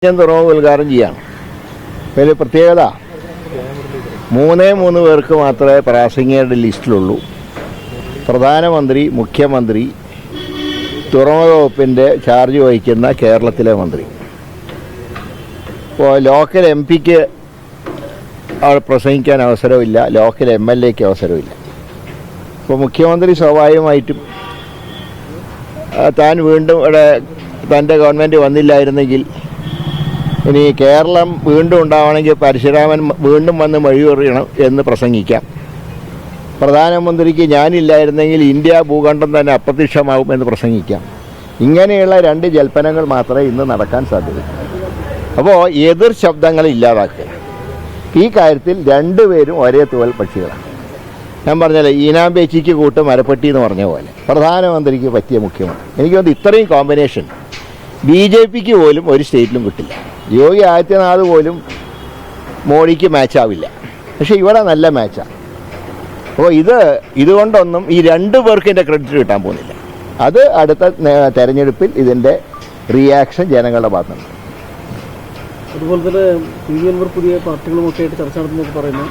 തുറമുഖം ഉദ്ഘാടനം ചെയ്യാണ്. അതിൽ പ്രത്യേകത 3 പേർക്ക് മാത്രമേ പ്രാസംഗികരുടെ ലിസ്റ്റിലുള്ളൂ. പ്രധാനമന്ത്രി, മുഖ്യമന്ത്രി, തുറമുഖ വകുപ്പിൻ്റെ ചാർജ് വഹിക്കുന്ന കേരളത്തിലെ മന്ത്രി. ഇപ്പോൾ ലോക്കൽ MP-ക്ക് അവിടെ പ്രസംഗിക്കാൻ അവസരമില്ല, ലോക്കൽ MLA-ക്ക് അവസരമില്ല. ഇപ്പോൾ മുഖ്യമന്ത്രി സ്വാഭാവികമായിട്ടും താൻ വീണ്ടും ഇവിടെ തൻ്റെ ഗവൺമെൻറ് വന്നില്ലായിരുന്നെങ്കിൽ ഇനി കേരളം വീണ്ടും ഉണ്ടാവണമെങ്കിൽ പരശുരാമൻ വീണ്ടും വന്ന് വഴിയൊറിയണം എന്ന് പ്രസംഗിക്കാം. പ്രധാനമന്ത്രിക്ക് ഞാനില്ലായിരുന്നെങ്കിൽ ഇന്ത്യ ഭൂഖണ്ഡം തന്നെ അപ്രത്യക്ഷമാകും എന്ന് പ്രസംഗിക്കാം. ഇങ്ങനെയുള്ള 2 ജൽപ്പനങ്ങൾ മാത്രമേ ഇന്ന് നടക്കാൻ സാധ്യതയുള്ളൂ. അപ്പോൾ എതിർ ശബ്ദങ്ങളെ ഇല്ലാതാക്കുക. ഈ കാര്യത്തിൽ 2 പേരും ഒരേ തൂവൽ പക്ഷികളാണ്. ഞാൻ പറഞ്ഞാലേ ഈനാമ്പേച്ചിക്ക് കൂട്ട് മരപ്പെട്ടി എന്ന് പറഞ്ഞ പോലെ പ്രധാനമന്ത്രിക്ക് പറ്റിയ മുഖ്യമന്ത്രി. എനിക്ക് തോന്നുന്നു ഇത്രയും കോമ്പിനേഷൻ BJP-ക്ക് പോലും ഒരു സ്റ്റേറ്റിലും കിട്ടില്ല. യോഗി ആദിത്യനാഥ് പോലും മോഡിക്ക് മാച്ചാവില്ല. പക്ഷേ ഇവിടെ നല്ല മാച്ചാണ്. അപ്പോൾ ഇതുകൊണ്ടൊന്നും ഈ 2 പേർക്ക് ഇതിൻ്റെ ക്രെഡിറ്റ് കിട്ടാൻ പോകുന്നില്ല. അത് അടുത്ത തെരഞ്ഞെടുപ്പിൽ ഇതിൻ്റെ റിയാക്ഷൻ ജനങ്ങളുടെ ഭാഗത്തുണ്ട്. അതുപോലെ തന്നെ പുതിയ പാർട്ടികളുമൊക്കെ ആയിട്ട് ചർച്ച നടത്തുന്നൊക്കെ പറയുന്നു.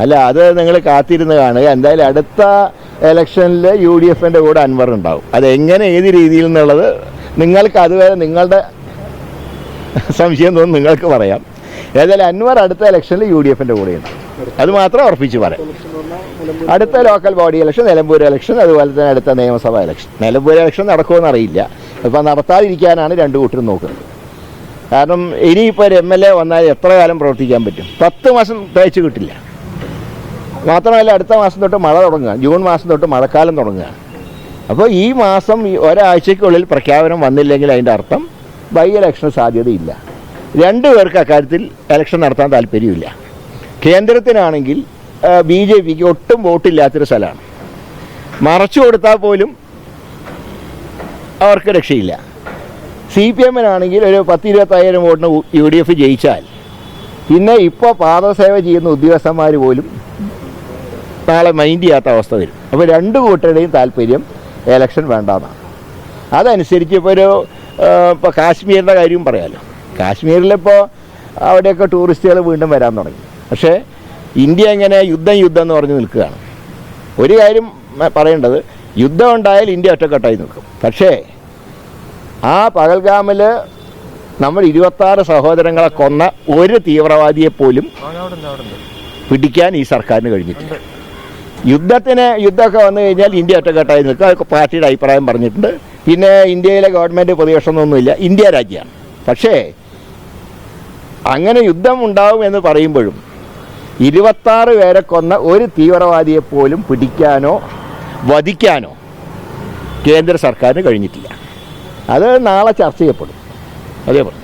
അല്ല, അത് നിങ്ങൾ കാത്തിരുന്ന് കാണുക. എന്തായാലും അടുത്ത ഇലക്ഷനിൽ UDF-ൻ്റെ കൂടെ അൻവർ ഉണ്ടാവും. അതെങ്ങനെ ഏത് രീതിയിൽ എന്നുള്ളത് നിങ്ങൾക്ക് അതുവരെ നിങ്ങളുടെ സംശയം തോന്നുന്നു നിങ്ങൾക്ക് പറയാം. ഏതായാലും അൻവർ അടുത്ത ഇലക്ഷനിൽ UDF-ൻ്റെ കൂടെയുണ്ട്. അത് മാത്രം ഉറപ്പിച്ച് പറയാം. അടുത്ത local body election, Nilambur election, അതുപോലെ തന്നെ അടുത്ത നിയമസഭാ ഇലക്ഷൻ. നിലമ്പൂർ ഇലക്ഷൻ നടക്കുമെന്ന് അറിയില്ല. ഇപ്പം നടത്താതിരിക്കാനാണ് 2 കൂട്ടരും നോക്കുന്നത്. കാരണം ഇനിയിപ്പോൾ ഒരു MLA വന്നാൽ എത്ര കാലം പ്രവർത്തിക്കാൻ പറ്റും? 10 മാസം തേച്ച് കിട്ടില്ല. മാത്രമല്ല അടുത്ത മാസം തൊട്ട് മഴ തുടങ്ങുക, ജൂൺ മാസം തൊട്ട് മഴക്കാലം തുടങ്ങുക. അപ്പോൾ ഈ മാസം ഒരാഴ്ചയ്ക്കുള്ളിൽ പ്രഖ്യാപനം വന്നില്ലെങ്കിൽ അതിൻ്റെ അർത്ഥം ബൈ ഇലക്ഷന് സാധ്യതയില്ല. 2 പേർക്ക് അക്കാര്യത്തിൽ ഇലക്ഷൻ നടത്താൻ താല്പര്യമില്ല. കേന്ദ്രത്തിനാണെങ്കിൽ BJP-ക്ക് ഒട്ടും വോട്ടില്ലാത്തൊരു സ്ഥലമാണ്. മറച്ചു കൊടുത്താൽ പോലും അവർക്ക് രക്ഷയില്ല. CPM-നാണെങ്കിൽ ഒരു 10-25,000 വോട്ടിന് UDF ജയിച്ചാൽ പിന്നെ ഇപ്പോൾ പാദസേവ ചെയ്യുന്ന ഉദ്യോഗസ്ഥന്മാർ പോലും നാളെ മൈൻഡ് ചെയ്യാത്ത അവസ്ഥ വരും. അപ്പോൾ 2 കൂട്ടരുടെയും താല്പര്യം ഇലക്ഷൻ വേണ്ടാന്നാണ്. അതനുസരിച്ച് ഇപ്പോൾ കാശ്മീരിൻ്റെ കാര്യം പറയാമല്ലോ. കാശ്മീരിലിപ്പോൾ അവിടെയൊക്കെ ടൂറിസ്റ്റുകൾ വീണ്ടും വരാൻ തുടങ്ങി. പക്ഷേ ഇന്ത്യ എങ്ങനെ യുദ്ധം എന്ന് പറഞ്ഞ് നിൽക്കുകയാണ്. ഒരു കാര്യം പറയേണ്ടത്, യുദ്ധം ഉണ്ടായാൽ ഇന്ത്യ ഒറ്റക്കെട്ടായി നിൽക്കും. പക്ഷേ ആ പഹൽഗാമിൽ നമ്മൾ 26 സഹോദരങ്ങളെ കൊന്ന ഒരു തീവ്രവാദിയെപ്പോലും പിടിക്കാൻ ഈ സർക്കാരിന് കഴിഞ്ഞിട്ടില്ല. യുദ്ധമൊക്കെ വന്നു കഴിഞ്ഞാൽ ഇന്ത്യ ഒറ്റക്കെട്ടായി നിൽക്കുക. അതൊക്കെ പാർട്ടിയുടെ അഭിപ്രായം പറഞ്ഞിട്ടുണ്ട്. പിന്നെ ഇന്ത്യയിലെ ഗവൺമെൻറ് പ്രതിപക്ഷമൊന്നുമില്ല, ഇന്ത്യ രാജ്യമാണ്. പക്ഷേ അങ്ങനെ യുദ്ധം ഉണ്ടാവും എന്ന് പറയുമ്പോഴും 26 പേരെ കൊന്ന ഒരു തീവ്രവാദിയെപ്പോലും പിടിക്കാനോ വധിക്കാനോ കേന്ദ്ര സർക്കാരിന് കഴിഞ്ഞിട്ടില്ല. അത് നാളെ ചർച്ച ചെയ്യപ്പെടും. അതേപോലെ